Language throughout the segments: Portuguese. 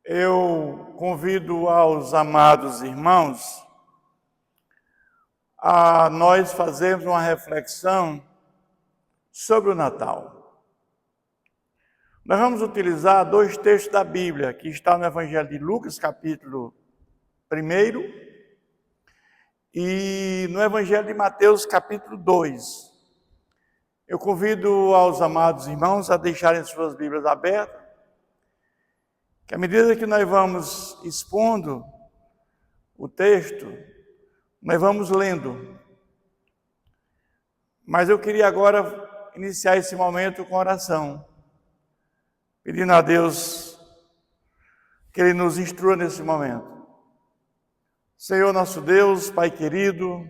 Eu convido aos amados irmãos a nós fazermos uma reflexão sobre o Natal. Nós vamos utilizar dois textos da Bíblia, que está no Evangelho de Lucas, capítulo 1, e no Evangelho de Mateus, capítulo 2. Eu convido aos amados irmãos a deixarem suas Bíblias abertas, que à medida que nós vamos expondo o texto, nós vamos lendo. Mas eu queria agora iniciar esse momento com oração, pedindo a Deus que Ele nos instrua nesse momento. Senhor nosso Deus, Pai querido,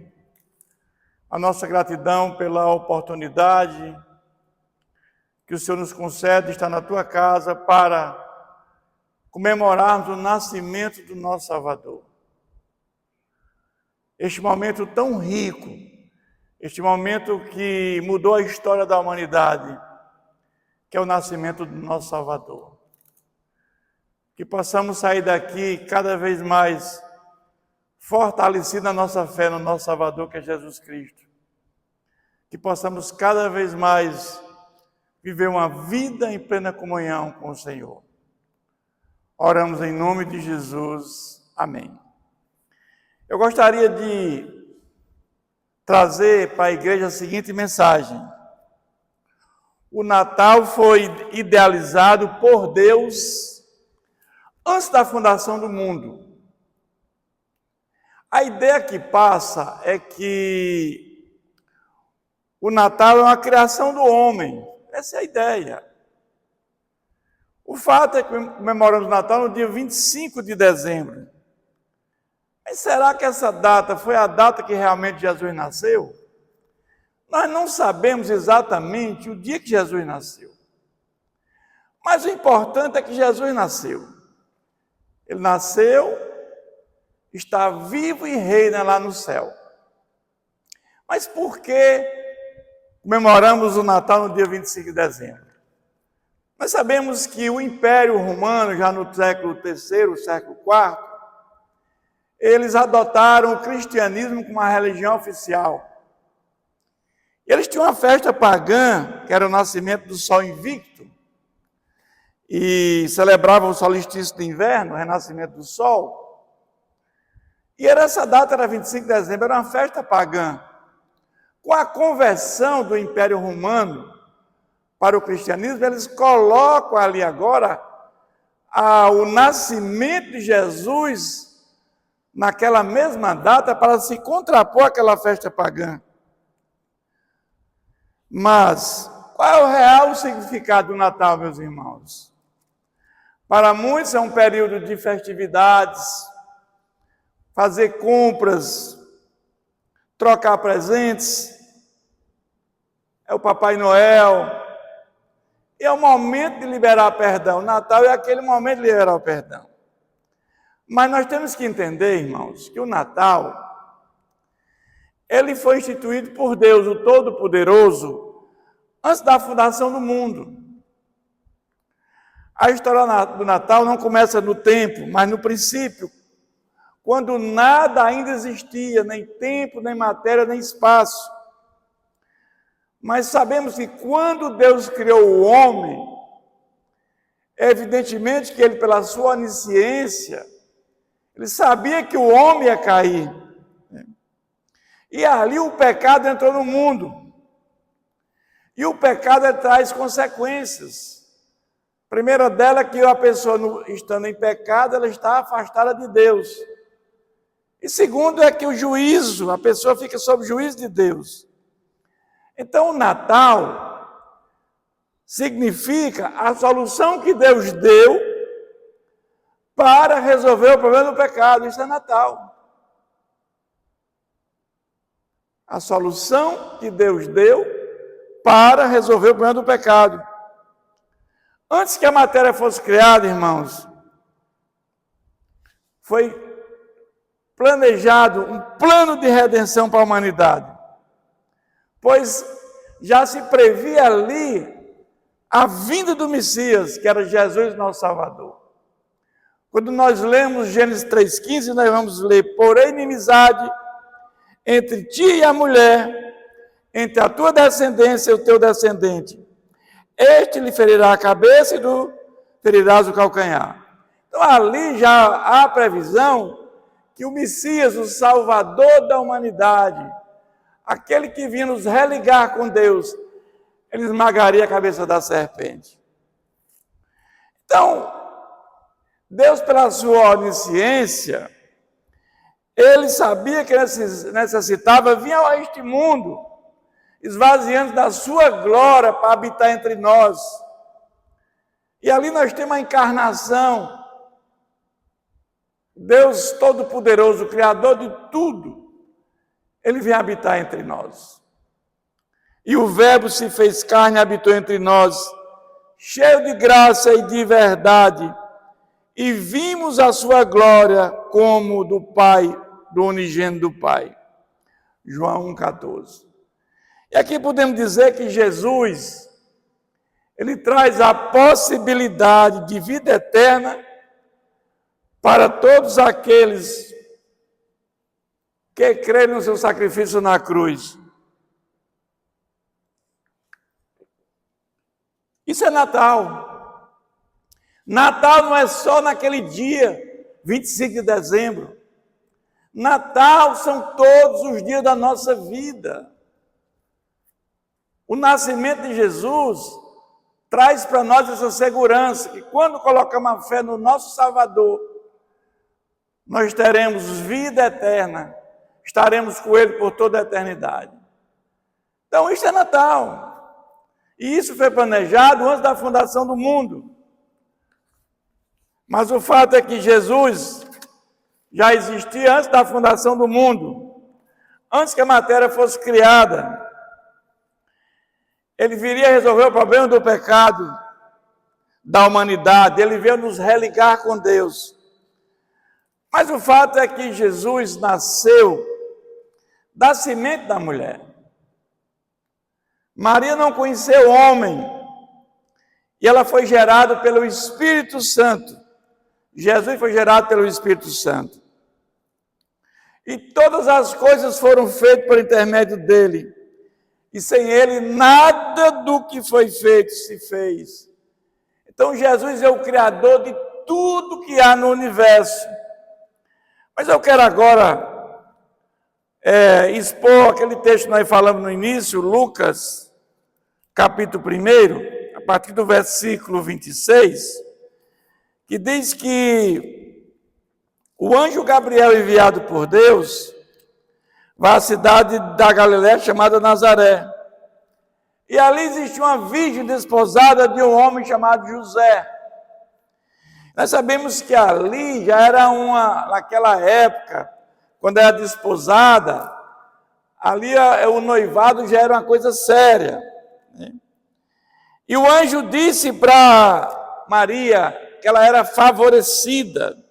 a nossa gratidão pela oportunidade que o Senhor nos concede de estar na Tua casa para comemorarmos o nascimento do nosso Salvador. Este momento tão rico, este momento que mudou a história da humanidade, que é o nascimento do nosso Salvador. Que possamos sair daqui cada vez mais fortalecidos na nossa fé no nosso Salvador, que é Jesus Cristo. Que possamos cada vez mais viver uma vida em plena comunhão com o Senhor. Oramos em nome de Jesus. Amém. Eu gostaria de trazer para a igreja a seguinte mensagem. O Natal foi idealizado por Deus antes da fundação do mundo. A ideia que passa é que o Natal é uma criação do homem. Essa é a ideia. O fato é que comemoramos o Natal no dia 25 de dezembro. Mas será que essa data foi a data que realmente Jesus nasceu? Nós não sabemos exatamente o dia que Jesus nasceu. Mas o importante é que Jesus nasceu. Ele nasceu, está vivo e reina lá no céu. Mas por que comemoramos o Natal no dia 25 de dezembro? Nós sabemos que o Império Romano, já no século III, século IV, eles adotaram o cristianismo como uma religião oficial. Eles tinham uma festa pagã, que era o nascimento do Sol Invicto, e celebravam o solstício de inverno, o renascimento do Sol. E essa data era 25 de dezembro, era uma festa pagã. Com a conversão do Império Romano para o cristianismo, eles colocam ali agora o nascimento de Jesus naquela mesma data para se contrapor àquela festa pagã. Mas qual é o real significado do Natal, meus irmãos? Para muitos é um período de festividades, fazer compras, trocar presentes, é o Papai Noel. É o momento de liberar perdão. O Natal é aquele momento de liberar o perdão. Mas nós temos que entender, irmãos, que o Natal, ele foi instituído por Deus, o Todo-Poderoso, antes da fundação do mundo. A história do Natal não começa no tempo, mas no princípio, quando nada ainda existia, nem tempo, nem matéria, nem espaço. Mas sabemos que quando Deus criou o homem, evidentemente que ele, pela sua onisciência, ele sabia que o homem ia cair. E ali o pecado entrou no mundo. E o pecado traz consequências. A primeira dela é que a pessoa, estando em pecado, ela está afastada de Deus. E segundo é que o juízo, a pessoa fica sob o juízo de Deus. Então, o Natal significa a solução que Deus deu para resolver o problema do pecado. Isso é Natal. A solução que Deus deu para resolver o problema do pecado. Antes que a matéria fosse criada, irmãos, foi planejado um plano de redenção para a humanidade. Pois já se previa ali a vinda do Messias, que era Jesus, nosso Salvador. Quando nós lemos Gênesis 3,15, nós vamos ler: porém, inimizade entre ti e a mulher, entre a tua descendência e o teu descendente. Este lhe ferirá a cabeça e tu ferirás o calcanhar. Então, ali já há a previsão que o Messias, o Salvador da humanidade, aquele que vinha nos religar com Deus, ele esmagaria a cabeça da serpente. Então, Deus, pela sua onisciência, ele sabia que necessitava vir a este mundo, esvaziando da sua glória para habitar entre nós. E ali nós temos a encarnação. Deus Todo-Poderoso, Criador de tudo, ele vem habitar entre nós. E o Verbo se fez carne e habitou entre nós, cheio de graça e de verdade, e vimos a sua glória como do Pai, do unigênito do Pai. João 1,14. E aqui podemos dizer que Jesus, ele traz a possibilidade de vida eterna para todos aqueles que creem no seu sacrifício na cruz. Isso é Natal. Natal não é só naquele dia, 25 de dezembro. Natal são todos os dias da nossa vida. O nascimento de Jesus traz para nós essa segurança, que quando colocamos a fé no nosso Salvador, nós teremos vida eterna, estaremos com Ele por toda a eternidade. Então, isso é Natal. E isso foi planejado antes da fundação do mundo. Mas o fato é que Jesus já existia antes da fundação do mundo, antes que a matéria fosse criada. Ele viria resolver o problema do pecado da humanidade, ele veio nos religar com Deus. Mas o fato é que Jesus nasceu da semente da mulher. Maria não conheceu homem, e ela foi gerada pelo Espírito Santo. Jesus foi gerado pelo Espírito Santo. E todas as coisas foram feitas por intermédio dele. E sem ele, nada do que foi feito se fez. Então, Jesus é o Criador de tudo que há no universo. Mas eu quero agora expor aquele texto que nós falamos no início, Lucas, capítulo 1, a partir do versículo 26, que diz que o anjo Gabriel, enviado por Deus, vai à cidade da Galiléia chamada Nazaré. E ali existia uma virgem desposada de um homem chamado José. Nós sabemos que ali já era naquela época, quando era desposada, ali o noivado já era uma coisa séria. Né? E o anjo disse para Maria que ela era favorecida.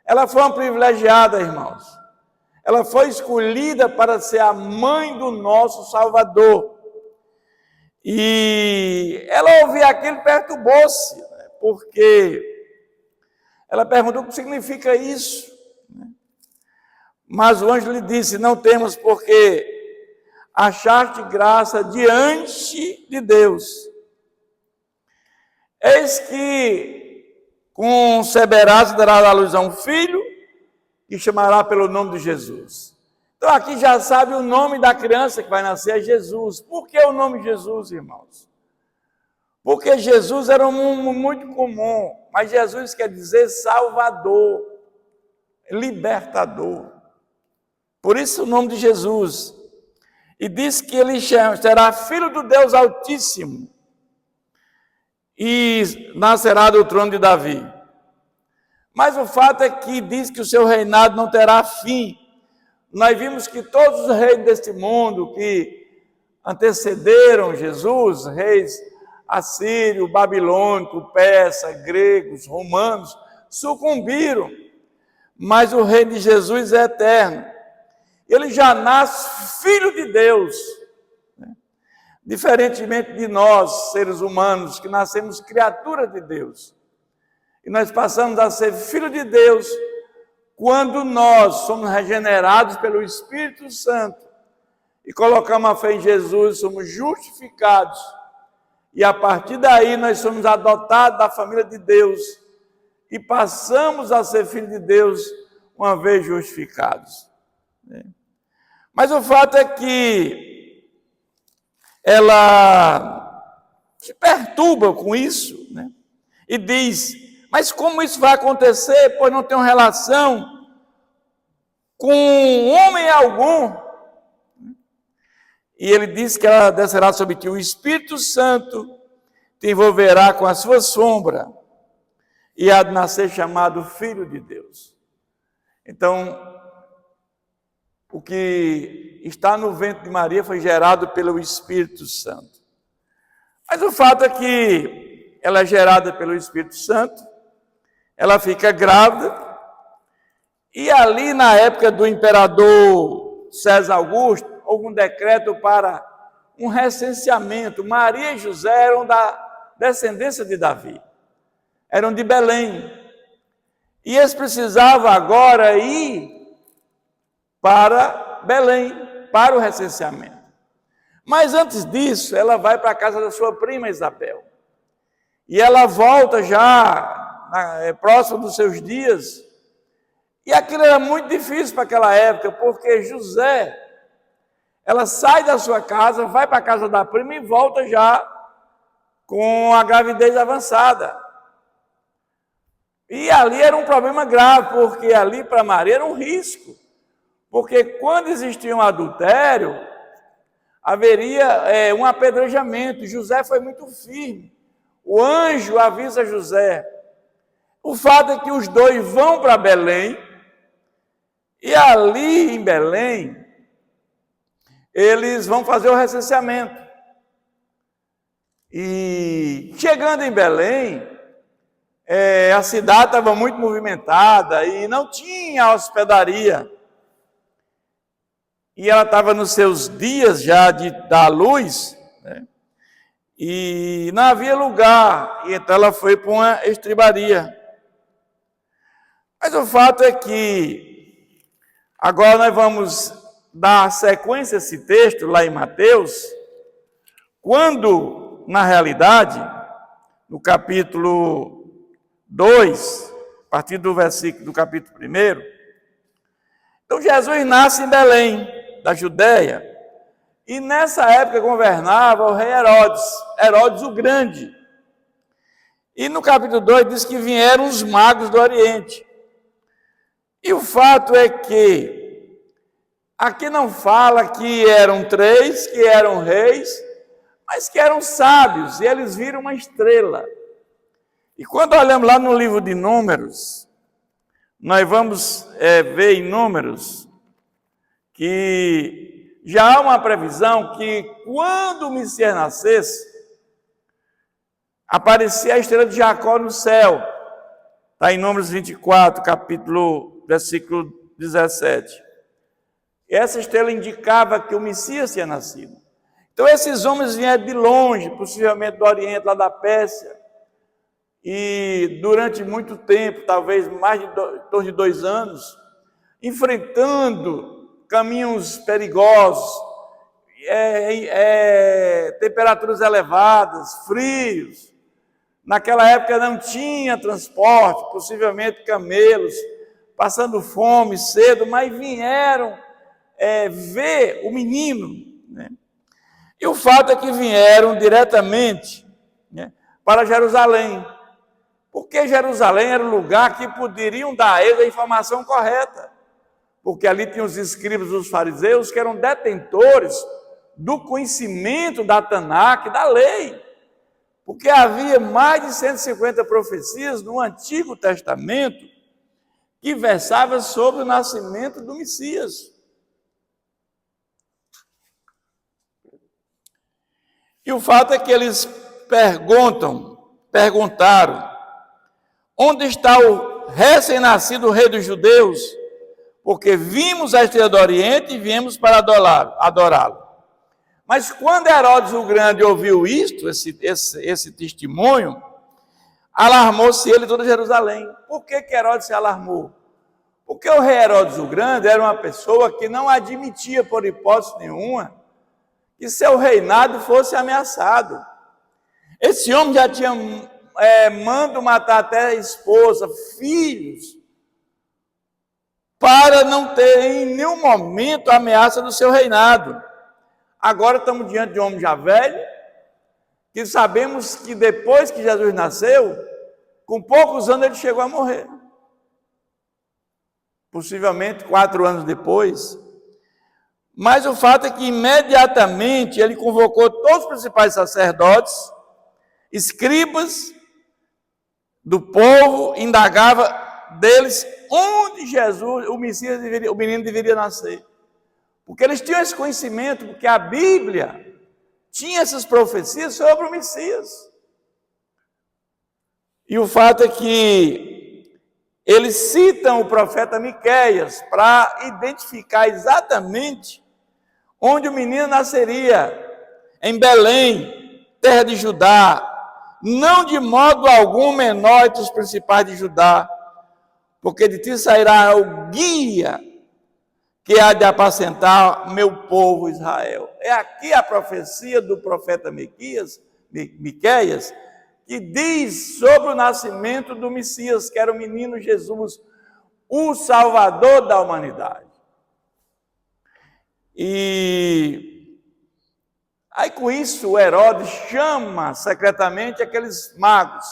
Ela foi uma privilegiada, irmãos. Ela foi escolhida para ser a mãe do nosso Salvador. E ela ouvia aquilo e perturbou-se, né? Porque ela perguntou o que significa isso. Mas o anjo lhe disse: não temos, porque achaste graça diante de Deus. Eis que conceberás e darás à luz a um filho, que chamará pelo nome de Jesus. Então aqui já sabe o nome da criança que vai nascer, é Jesus. Por que o nome Jesus, irmãos? Porque Jesus era um nome muito comum, mas Jesus quer dizer Salvador, Libertador. Por isso o nome de Jesus. E diz que ele será filho do Deus Altíssimo e nascerá do trono de Davi. Mas o fato é que diz que o seu reinado não terá fim. Nós vimos que todos os reis deste mundo que antecederam Jesus, reis assírio, babilônico, persa, gregos, romanos, sucumbiram. Mas o reino de Jesus é eterno. Ele já nasce filho de Deus. Diferentemente de nós, seres humanos, que nascemos criatura de Deus. E nós passamos a ser filho de Deus quando nós somos regenerados pelo Espírito Santo e colocamos a fé em Jesus, somos justificados. E a partir daí nós somos adotados da família de Deus e passamos a ser filho de Deus uma vez justificados. Mas o fato é que ela se perturba com isso, né? E diz, mas como isso vai acontecer, pois não tem relação com homem algum? E ele diz que ela descerá sobre ti, o Espírito Santo te envolverá com a sua sombra e há de nascer chamado Filho de Deus. Então, o que está no ventre de Maria foi gerado pelo Espírito Santo. Mas o fato é que ela é gerada pelo Espírito Santo, ela fica grávida, e ali na época do imperador César Augusto, houve um decreto para um recenseamento. Maria e José eram da descendência de Davi, eram de Belém, e eles precisavam agora ir para Belém, para o recenseamento. Mas antes disso, ela vai para a casa da sua prima Isabel, e ela volta já próximo dos seus dias, e aquilo era muito difícil para aquela época, porque José, ela sai da sua casa, vai para a casa da prima e volta já com a gravidez avançada. E ali era um problema grave, porque ali para Maria era um risco. Porque quando existia um adultério, haveria um apedrejamento. José foi muito firme. O anjo avisa José. O fato é que os dois vão para Belém, e ali em Belém, eles vão fazer o recenseamento. E chegando em Belém, a cidade estava muito movimentada e não tinha hospedaria. E ela estava nos seus dias já de dar luz, né? E não havia lugar, e então ela foi para uma estribaria. Mas o fato é que agora nós vamos dar sequência a esse texto lá em Mateus, quando, na realidade, no capítulo 2, a partir do versículo do capítulo 1, então Jesus nasce em Belém, da Judéia, e nessa época governava o rei Herodes, Herodes o Grande. E no capítulo 2 diz que vieram os magos do Oriente. E o fato é que aqui não fala que eram 3, que eram reis, mas que eram sábios, e eles viram uma estrela. E quando olhamos lá no livro de Números, nós vamos ver em Números que já há uma previsão que quando o Messias nascesse, aparecia a estrela de Jacó no céu. Está em Números 24, versículo 17. Essa estrela indicava que o Messias tinha nascido. Então esses homens vieram de longe, possivelmente do Oriente, lá da Pérsia, e durante muito tempo, talvez mais de torno de 2 anos, enfrentando caminhos perigosos, temperaturas elevadas, frios. Naquela época não tinha transporte, possivelmente camelos, passando fome, cedo, mas vieram ver o menino, né? E o fato é que vieram diretamente, né, para Jerusalém, porque Jerusalém era o lugar que poderiam dar a eles a informação correta, porque ali tinham os escribas dos fariseus que eram detentores do conhecimento da Tanakh, da lei, porque havia mais de 150 profecias no Antigo Testamento que versavam sobre o nascimento do Messias. E o fato é que eles perguntaram, onde está o recém-nascido rei dos judeus? Porque vimos a estrela do Oriente e viemos para adorá-lo. Mas quando Herodes o Grande ouviu isto, esse testemunho, alarmou-se ele toda Jerusalém. Por que Herodes se alarmou? Porque o rei Herodes o Grande era uma pessoa que não admitia, por hipótese nenhuma, que seu reinado fosse ameaçado. Esse homem já tinha mando matar até a esposa, filhos, para não ter em nenhum momento a ameaça do seu reinado. Agora estamos diante de um homem já velho, que sabemos que depois que Jesus nasceu, com poucos anos ele chegou a morrer. Possivelmente 4 anos depois. Mas o fato é que imediatamente ele convocou todos os principais sacerdotes, escribas do povo, indagava deles onde Jesus, o Messias, o menino deveria nascer. Porque eles tinham esse conhecimento, porque a Bíblia tinha essas profecias sobre o Messias. E o fato é que eles citam o profeta Miqueias para identificar exatamente onde o menino nasceria, em Belém, terra de Judá, não de modo algum menor entre os principais de Judá, porque de ti sairá o guia que há de apacentar meu povo Israel. É aqui a profecia do profeta Miqueias, que diz sobre o nascimento do Messias, que era o menino Jesus, o Salvador da humanidade. E aí com isso o Herodes chama secretamente aqueles magos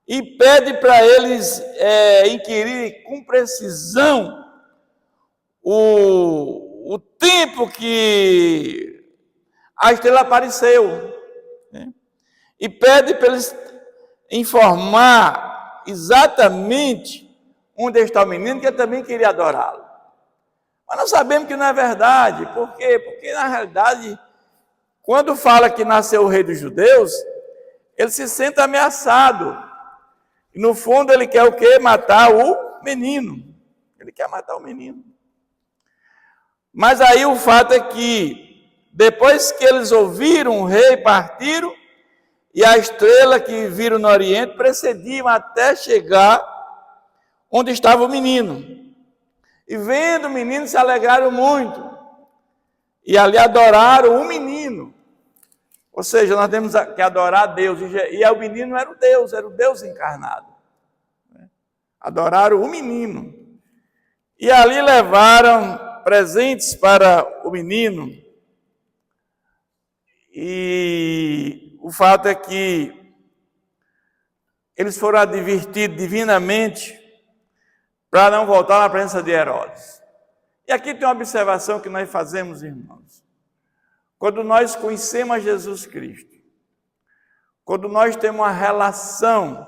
e pede para eles inquirir com precisão o tempo que a estrela apareceu, né? E pede para eles informar exatamente onde está o menino, que ele também queria adorá-lo. Mas nós sabemos que não é verdade. Por quê? Porque na realidade, quando fala que nasceu o rei dos judeus, ele se sente ameaçado. E no fundo ele quer o quê? Matar o menino. Ele quer matar o menino. Mas aí o fato é que, depois que eles ouviram o rei, partiram, e a estrela que viram no Oriente precediam até chegar onde estava o menino. E vendo o menino se alegraram muito. E ali adoraram o menino. Ou seja, nós temos que adorar a Deus. E o menino era o Deus encarnado. Adoraram o menino. E ali levaram presentes para o menino. E o fato é que eles foram advertidos divinamente para não voltar na presença de Herodes. E aqui tem uma observação que nós fazemos, irmãos. Quando nós conhecemos a Jesus Cristo, quando nós temos uma relação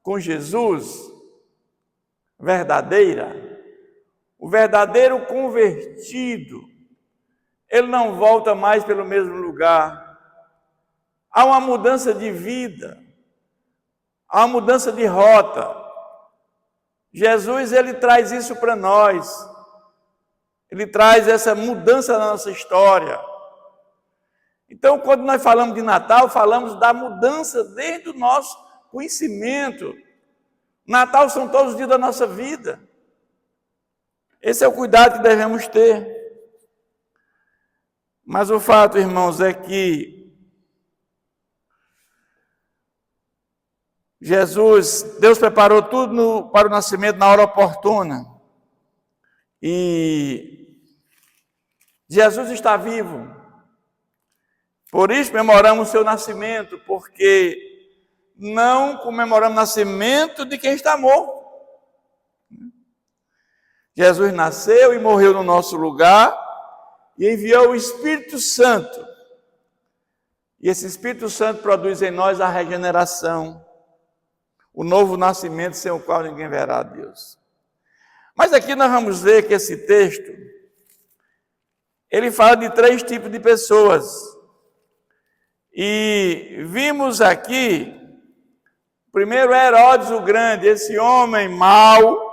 com Jesus verdadeira, o verdadeiro convertido, ele não volta mais pelo mesmo lugar. Há uma mudança de vida, há uma mudança de rota. Jesus, ele traz isso para nós. Ele traz essa mudança na nossa história. Então, quando nós falamos de Natal, falamos da mudança desde o nosso conhecimento. Natal são todos os dias da nossa vida. Esse é o cuidado que devemos ter. Mas o fato, irmãos, é que Deus preparou tudo para o nascimento na hora oportuna. E Jesus está vivo. Por isso comemoramos o seu nascimento, porque não comemoramos o nascimento de quem está morto. Jesus nasceu e morreu no nosso lugar e enviou o Espírito Santo. E esse Espírito Santo produz em nós a regeneração, o novo nascimento sem o qual ninguém verá a Deus. Mas aqui nós vamos ver que esse texto, ele fala de 3 tipos de pessoas. E vimos aqui, primeiro Herodes o Grande, esse homem mau,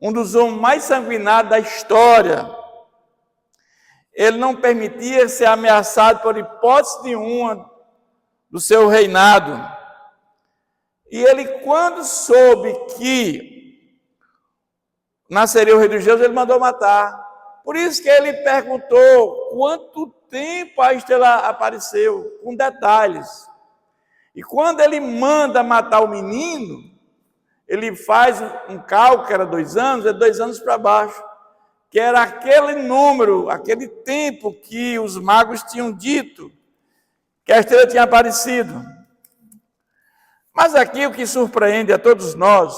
um dos homens mais sanguinários da história. Ele não permitia ser ameaçado por hipótese nenhuma do seu reinado. E ele, quando soube que nasceria o rei dos judeus, ele mandou matar. Por isso que ele perguntou quanto tempo a estrela apareceu, com detalhes. E quando ele manda matar o menino, ele faz um cálculo, que era 2 anos, é 2 anos para baixo, que era aquele número, aquele tempo que os magos tinham dito que a estrela tinha aparecido. Mas aqui o que surpreende a todos nós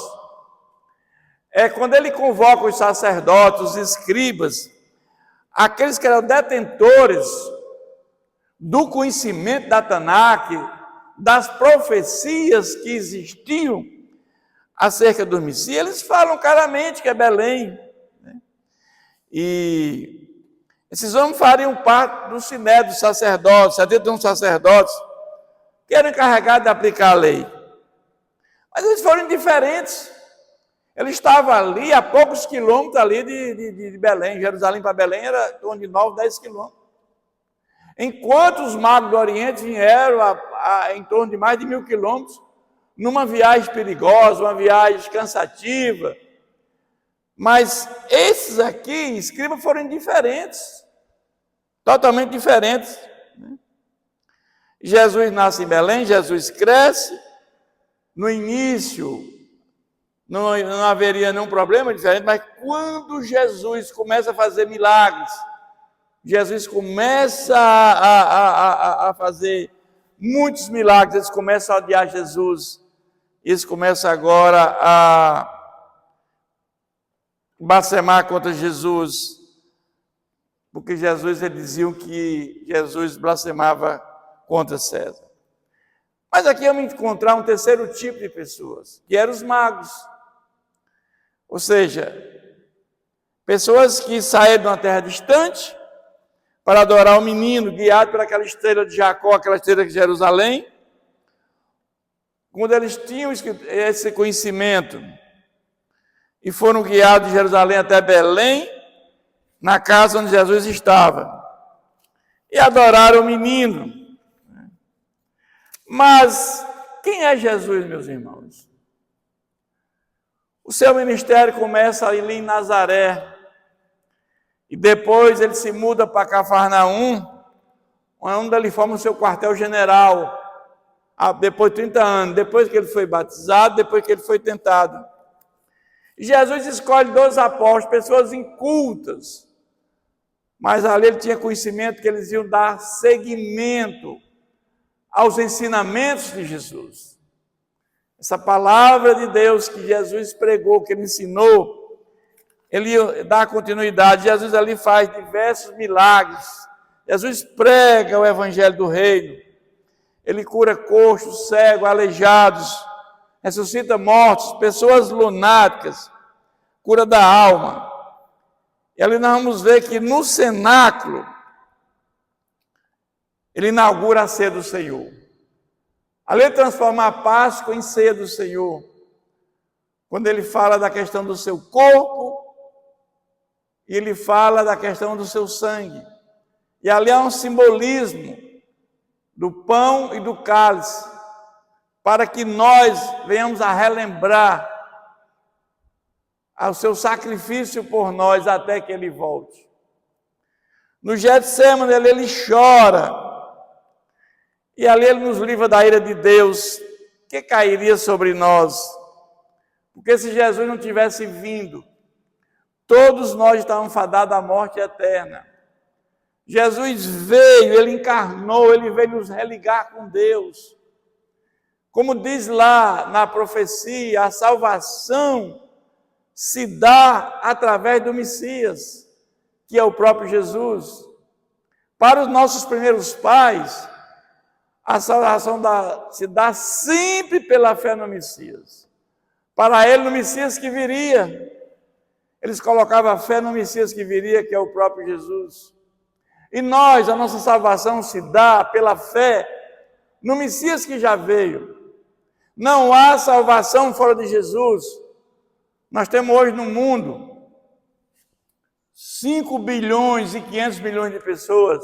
é quando ele convoca os sacerdotes, os escribas, aqueles que eram detentores do conhecimento da Tanakh, das profecias que existiam acerca do Messias, eles falam claramente que é Belém. E esses homens fariam parte do sinédrio dos sacerdotes, 71 sacerdotes, que eram encarregados de aplicar a lei. Mas eles foram indiferentes. Ele estava ali a poucos quilômetros ali de Belém. Jerusalém para Belém era em torno de 9, 10 quilômetros. Enquanto os magos do Oriente vieram em torno de mais de 1.000 quilômetros, numa viagem perigosa, uma viagem cansativa. Mas esses aqui, escribas, foram indiferentes. Totalmente diferentes. Jesus nasce em Belém, Jesus cresce. No início, não haveria nenhum problema diferente, mas quando Jesus começa a fazer milagres, Jesus começa a fazer muitos milagres, eles começam a odiar Jesus, eles começam agora a blasfemar contra Jesus, porque Jesus, eles diziam que Jesus blasfemava contra César. Mas aqui vamos encontrar um terceiro tipo de pessoas, que eram os magos. Ou seja, pessoas que saíram de uma terra distante para adorar o menino, guiado por aquela estrela de Jacó, aquela estrela de Jerusalém. Quando eles tinham esse conhecimento e foram guiados de Jerusalém até Belém, na casa onde Jesus estava, e adoraram o menino. Mas quem é Jesus, meus irmãos? O seu ministério começa ali em Nazaré, e depois ele se muda para Cafarnaum, onde ele forma o seu quartel-general, depois de 30 anos, depois que ele foi batizado, depois que ele foi tentado. E Jesus escolhe 12 apóstolos, pessoas incultas, mas ali ele tinha conhecimento que eles iam dar seguimento aos ensinamentos de Jesus. Essa palavra de Deus que Jesus pregou, que ele ensinou, ele dá continuidade. Jesus ali faz diversos milagres. Jesus prega o evangelho do reino. Ele cura coxos, cegos, aleijados, ressuscita mortos, pessoas lunáticas, cura da alma. E ali nós vamos ver que no cenáculo, ele inaugura a ceia do Senhor. Ali ele transforma a Páscoa em ceia do Senhor. Quando ele fala da questão do seu corpo, e ele fala da questão do seu sangue. E ali há um simbolismo do pão e do cálice, para que nós venhamos a relembrar ao seu sacrifício por nós até que ele volte. No Getsêmani ele chora, e ali ele nos livra da ira de Deus, que cairia sobre nós. Porque se Jesus não tivesse vindo, todos nós estávamos fadados à morte eterna. Jesus veio, ele encarnou, ele veio nos religar com Deus. Como diz lá na profecia, a salvação se dá através do Messias, que é o próprio Jesus. Para os nossos primeiros pais, a salvação se dá sempre pela fé no Messias. Para ele, no Messias que viria. Eles colocavam a fé no Messias que viria, que é o próprio Jesus. E nós, a nossa salvação se dá pela fé no Messias que já veio. Não há salvação fora de Jesus. Nós temos hoje no mundo 5 bilhões e 500 milhões de pessoas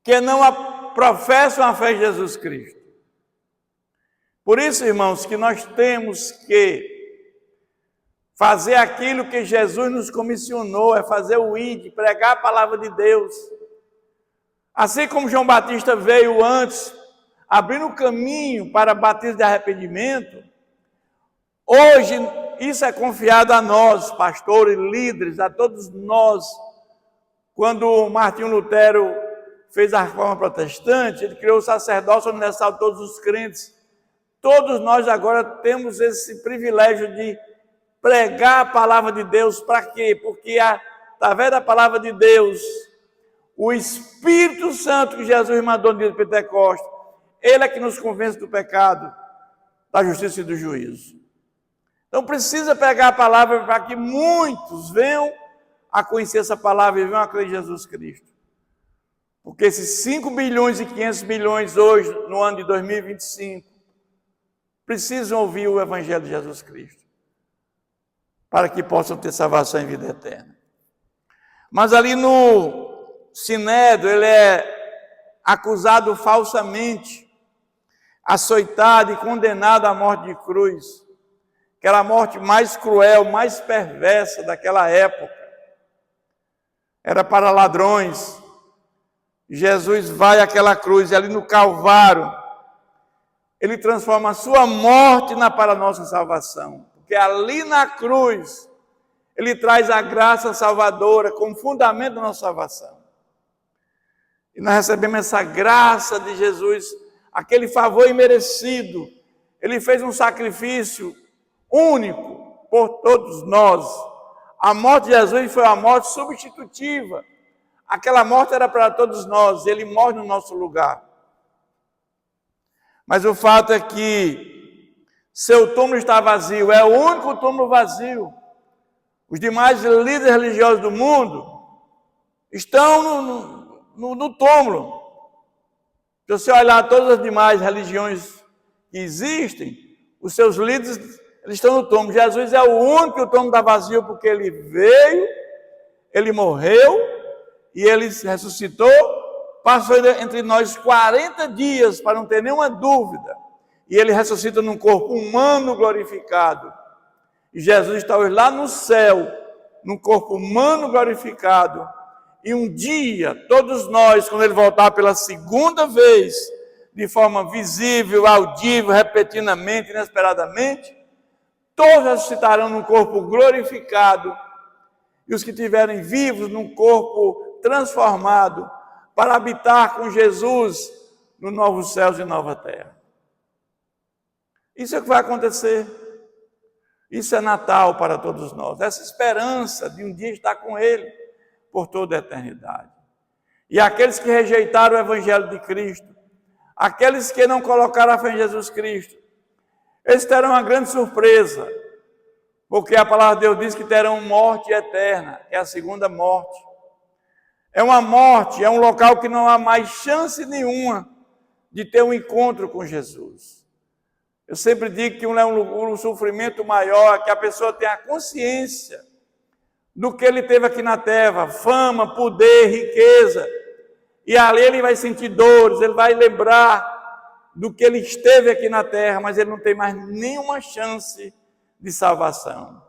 que não professam a fé em Jesus Cristo. Por isso, irmãos, que nós temos que fazer aquilo que Jesus nos comissionou, é fazer o ID, pregar a palavra de Deus. Assim como João Batista veio antes, abrindo o caminho para batismo de arrependimento, hoje isso é confiado a nós, pastores, líderes, a todos nós. Quando Martinho Lutero fez a reforma protestante, ele criou o sacerdócio universal de todos os crentes. Todos nós agora temos esse privilégio de pregar a palavra de Deus. Para quê? Porque através da palavra de Deus, o Espírito Santo que Jesus mandou no dia de Pentecostes, ele é que nos convence do pecado, da justiça e do juízo. Então precisa pegar a palavra para que muitos venham a conhecer essa palavra e venham a crer em Jesus Cristo. Porque esses 5 bilhões e 500 milhões hoje, no ano de 2025, precisam ouvir o Evangelho de Jesus Cristo, para que possam ter salvação em vida eterna. Mas ali no Sinédrio, ele é acusado falsamente, açoitado e condenado à morte de cruz, aquela morte mais cruel, mais perversa daquela época. Era para ladrões. Jesus vai àquela cruz e ali no Calvário, ele transforma a sua morte para a nossa salvação. Porque ali na cruz, ele traz a graça salvadora como fundamento da nossa salvação. E nós recebemos essa graça de Jesus, aquele favor imerecido. Ele fez um sacrifício único por todos nós. A morte de Jesus foi uma morte substitutiva. Aquela morte era para todos nós, ele morre no nosso lugar. Mas o fato é que seu túmulo está vazio, é o único túmulo vazio. Os demais líderes religiosos do mundo estão no túmulo. Se você olhar todas as demais religiões que existem, os seus líderes eles estão no túmulo. Jesus é o único que o túmulo está vazio, porque ele veio, ele morreu e ele ressuscitou. Passou entre nós 40 dias, para não ter nenhuma dúvida. E ele ressuscita num corpo humano glorificado. E Jesus está hoje lá no céu, num corpo humano glorificado. E um dia, todos nós, quando ele voltar pela segunda vez, de forma visível, audível, repentinamente, inesperadamente, todos ressuscitarão num corpo glorificado. E os que estiverem vivos, num corpo transformado, para habitar com Jesus no novos céus e nova terra. Isso é o que vai acontecer. Isso é Natal para todos nós. Essa esperança de um dia estar com Ele por toda a eternidade. E aqueles que rejeitaram o Evangelho de Cristo, aqueles que não colocaram a fé em Jesus Cristo, eles terão uma grande surpresa, porque a palavra de Deus diz que terão morte eterna, é a segunda morte. É uma morte, é um local que não há mais chance nenhuma de ter um encontro com Jesus. Eu sempre digo que um sofrimento maior, que a pessoa tenha a consciência do que ele teve aqui na terra, fama, poder, riqueza, e ali ele vai sentir dores, ele vai lembrar do que ele esteve aqui na terra, mas ele não tem mais nenhuma chance de salvação.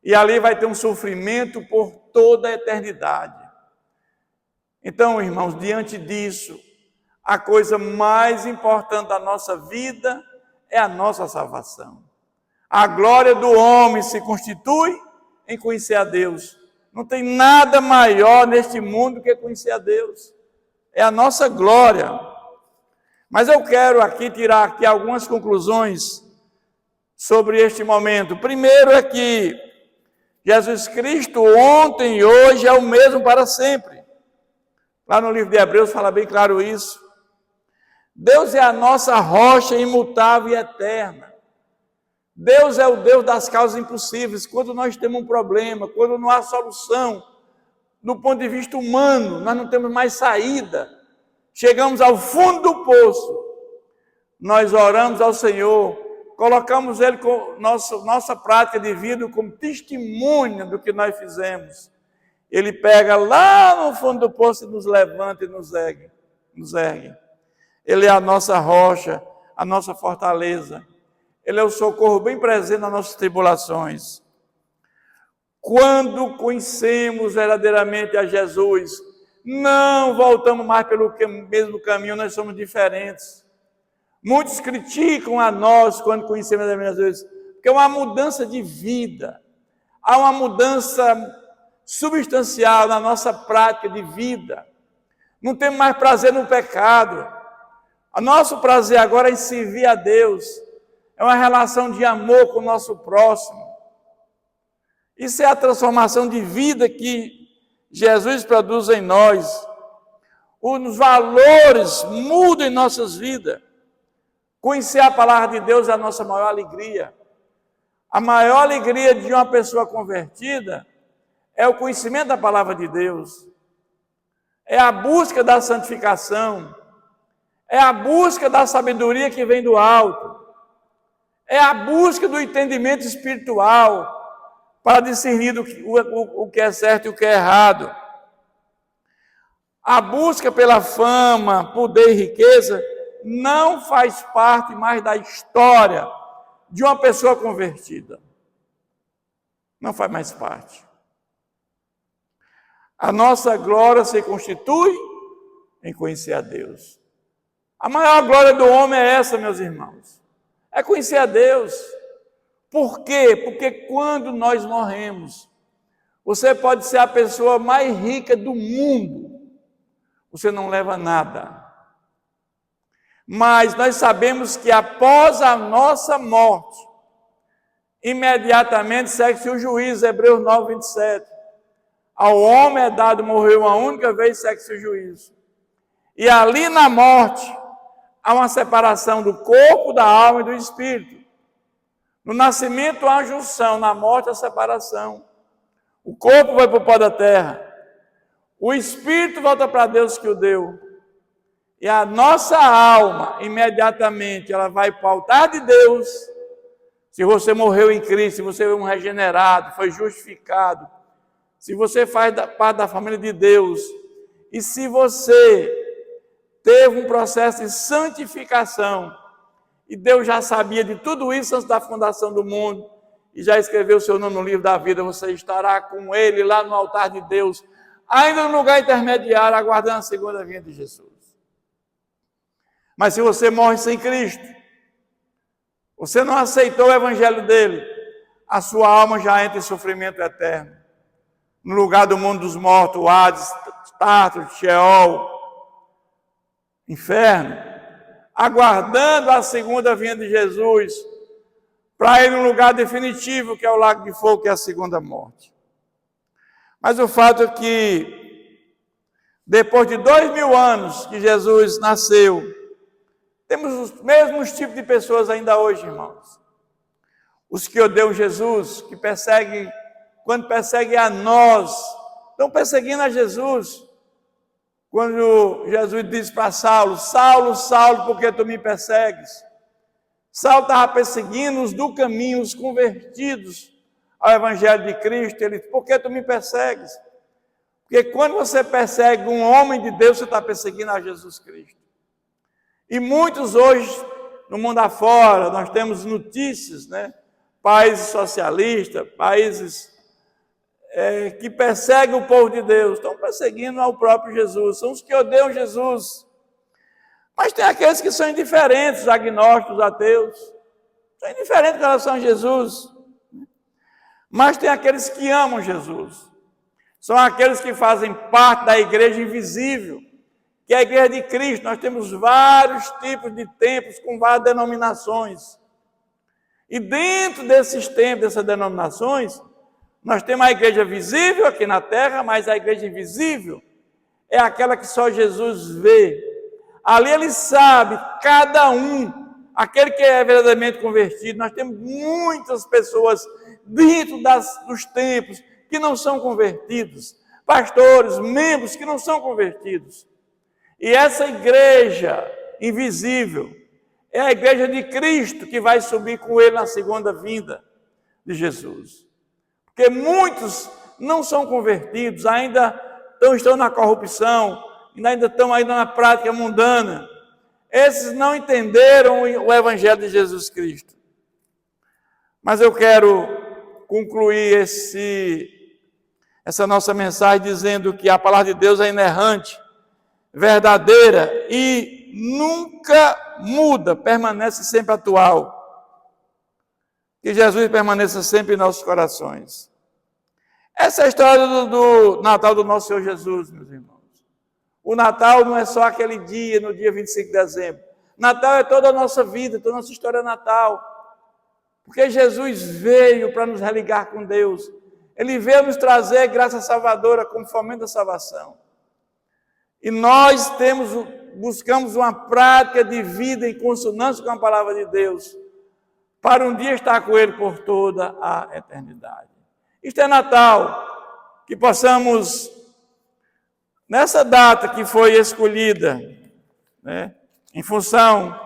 E ali vai ter um sofrimento por toda a eternidade. Então, irmãos, diante disso, a coisa mais importante da nossa vida é a nossa salvação. A glória do homem se constitui em conhecer a Deus. Não tem nada maior neste mundo que conhecer a Deus. É a nossa glória. Mas eu quero aqui tirar aqui algumas conclusões sobre este momento. Primeiro é que Jesus Cristo ontem e hoje é o mesmo para sempre. Lá no livro de Hebreus fala bem claro isso. Deus é a nossa rocha imutável e eterna. Deus é o Deus das causas impossíveis. Quando nós temos um problema, quando não há solução, do ponto de vista humano, nós não temos mais saída, chegamos ao fundo do poço, nós oramos ao Senhor, colocamos Ele com nossa prática de vida como testemunha do que nós fizemos. Ele pega lá no fundo do poço e nos levanta e nos ergue. Ele é a nossa rocha, a nossa fortaleza. Ele é o socorro bem presente nas nossas tribulações. Quando conhecemos verdadeiramente a Jesus, não voltamos mais pelo mesmo caminho, nós somos diferentes. Muitos criticam a nós quando conhecemos a Jesus, porque é uma mudança de vida, há uma mudança substancial na nossa prática de vida. Não temos mais prazer no pecado. O nosso prazer agora é em servir a Deus. É uma relação de amor com o nosso próximo. Isso é a transformação de vida que Jesus produz em nós. Os valores mudam em nossas vidas. Conhecer a palavra de Deus é a nossa maior alegria. A maior alegria de uma pessoa convertida é o conhecimento da palavra de Deus. É a busca da santificação. É a busca da sabedoria que vem do alto. É a busca do entendimento espiritual para discernir o que é certo e o que é errado. A busca pela fama, poder e riqueza não faz parte mais da história de uma pessoa convertida. Não faz mais parte. A nossa glória se constitui em conhecer a Deus. A maior glória do homem é essa, meus irmãos. É conhecer a Deus. Por quê? Porque quando nós morremos, você pode ser a pessoa mais rica do mundo. Você não leva nada. Mas nós sabemos que após a nossa morte, imediatamente segue-se o juízo, Hebreus 9, 27. Ao homem é dado morrer uma única vez, segue-se o juízo. E ali na morte, há uma separação do corpo, da alma e do espírito. No nascimento há a junção, na morte a separação. O corpo vai para o pó da terra. O espírito volta para Deus que o deu. E a nossa alma, imediatamente, ela vai para o altar de Deus. Se você morreu em Cristo, se você é um regenerado, foi justificado, se você faz parte da família de Deus, e se você teve um processo de santificação, e Deus já sabia de tudo isso antes da fundação do mundo, e já escreveu o seu nome no livro da vida, você estará com Ele lá no altar de Deus, ainda no lugar intermediário, aguardando a segunda vinda de Jesus. Mas se você morre sem Cristo, você não aceitou o evangelho dele, a sua alma já entra em sofrimento eterno. No lugar do mundo dos mortos, o Hades, Tártaro, Sheol, inferno, aguardando a segunda vinda de Jesus, para ir num lugar definitivo, que é o lago de fogo, que é a segunda morte. Mas o fato é que, depois de 2000 anos que Jesus nasceu, temos os mesmos tipos de pessoas ainda hoje, irmãos. Os que odeiam Jesus, que perseguem, quando perseguem a nós, estão perseguindo a Jesus. Quando Jesus disse para Saulo, Saulo, Saulo, por que tu me persegues? Saulo estava perseguindo os do caminho, os convertidos ao Evangelho de Cristo. Ele disse, por que tu me persegues? Porque quando você persegue um homem de Deus, você está perseguindo a Jesus Cristo. E muitos hoje, no mundo afora, nós temos notícias, né? Países socialistas, países que perseguem o povo de Deus, estão perseguindo ao próprio Jesus, são os que odeiam Jesus. Mas tem aqueles que são indiferentes, os agnósticos, os ateus, são indiferentes em relação a Jesus. Mas tem aqueles que amam Jesus, são aqueles que fazem parte da igreja invisível, que é a igreja de Cristo. Nós temos vários tipos de templos com várias denominações. E dentro desses templos, dessas denominações, nós temos a igreja visível aqui na terra, mas a igreja invisível é aquela que só Jesus vê. Ali ele sabe, cada um, aquele que é verdadeiramente convertido. Nós temos muitas pessoas dentro dos templos que não são convertidos, pastores, membros que não são convertidos. E essa igreja invisível é a igreja de Cristo que vai subir com ele na segunda vinda de Jesus. Porque muitos não são convertidos, ainda estão na corrupção, ainda estão na prática mundana. Esses não entenderam o Evangelho de Jesus Cristo. Mas eu quero concluir essa nossa mensagem dizendo que a palavra de Deus é inerrante, verdadeira e nunca muda, permanece sempre atual. Que Jesus permaneça sempre em nossos corações. Essa é a história do Natal do nosso Senhor Jesus, meus irmãos. O Natal não é só aquele dia, no dia 25 de dezembro. Natal é toda a nossa vida, toda a nossa história é Natal. Porque Jesus veio para nos religar com Deus. Ele veio nos trazer graça salvadora como fomento da salvação. E nós buscamos uma prática de vida em consonância com a palavra de Deus, para um dia estar com Ele por toda a eternidade. Isto é Natal, que possamos, nessa data que foi escolhida, em função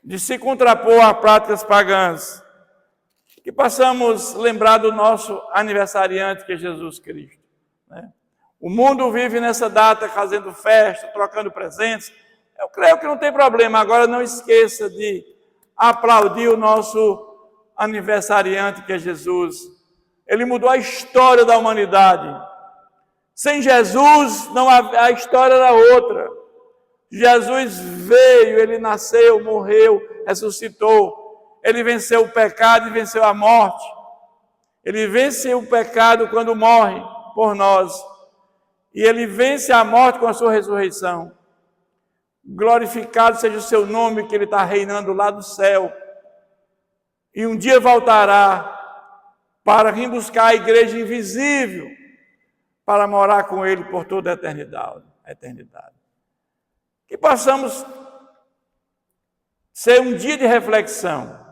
de se contrapor a práticas pagãs, que possamos lembrar do nosso aniversariante, que é Jesus Cristo. O mundo vive nessa data fazendo festa, trocando presentes. Eu creio que não tem problema. Agora não esqueça de aplaudir o nosso aniversariante, que é Jesus. Ele mudou a história da humanidade. Sem Jesus, a história era outra. Jesus veio, ele nasceu, morreu, ressuscitou. Ele venceu o pecado e venceu a morte. Ele vence o pecado quando morre por nós. E ele vence a morte com a sua ressurreição. Glorificado seja o seu nome, que ele está reinando lá do céu. E um dia voltará para vir buscar a igreja invisível, para morar com ele por toda a eternidade. Que possamos ser um dia de reflexão,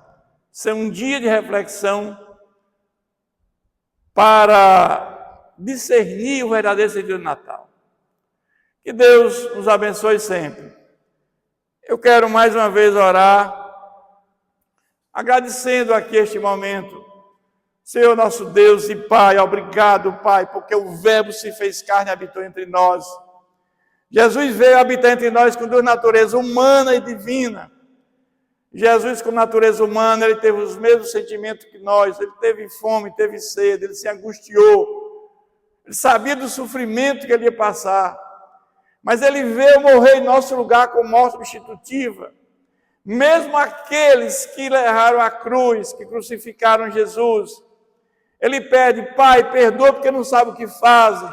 para discernir o verdadeiro sentido do Natal. Que Deus nos abençoe sempre. Eu quero mais uma vez orar, agradecendo aqui este momento. Senhor nosso Deus e Pai, obrigado, Pai, porque o Verbo se fez carne e habitou entre nós. Jesus veio habitar entre nós com duas naturezas, humana e divina. Jesus, com natureza humana, ele teve os mesmos sentimentos que nós. Ele teve fome, teve sede, ele se angustiou. Ele sabia do sofrimento que ele ia passar. Mas ele veio morrer em nosso lugar com morte substitutiva. Mesmo aqueles que levaram a cruz, que crucificaram Jesus, ele pede: Pai, perdoa porque não sabe o que fazem.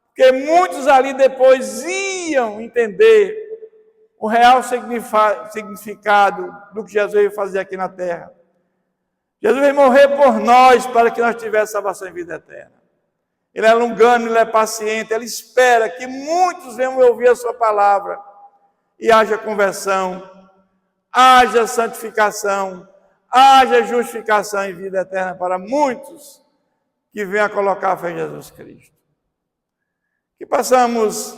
Porque muitos ali depois iam entender o real significado do que Jesus veio fazer aqui na terra. Jesus veio morrer por nós para que nós tivéssemos salvação e vida eterna. Ele é longânimo, ele é paciente, ele espera que muitos venham ouvir a sua palavra e haja conversão, haja santificação, haja justificação e vida eterna para muitos que venham a colocar a fé em Jesus Cristo. Que possamos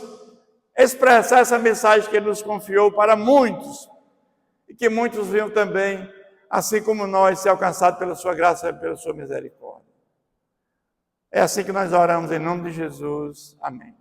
expressar essa mensagem que Ele nos confiou para muitos e que muitos venham também, assim como nós, ser alcançados pela sua graça e pela sua misericórdia. É assim que nós oramos em nome de Jesus. Amém.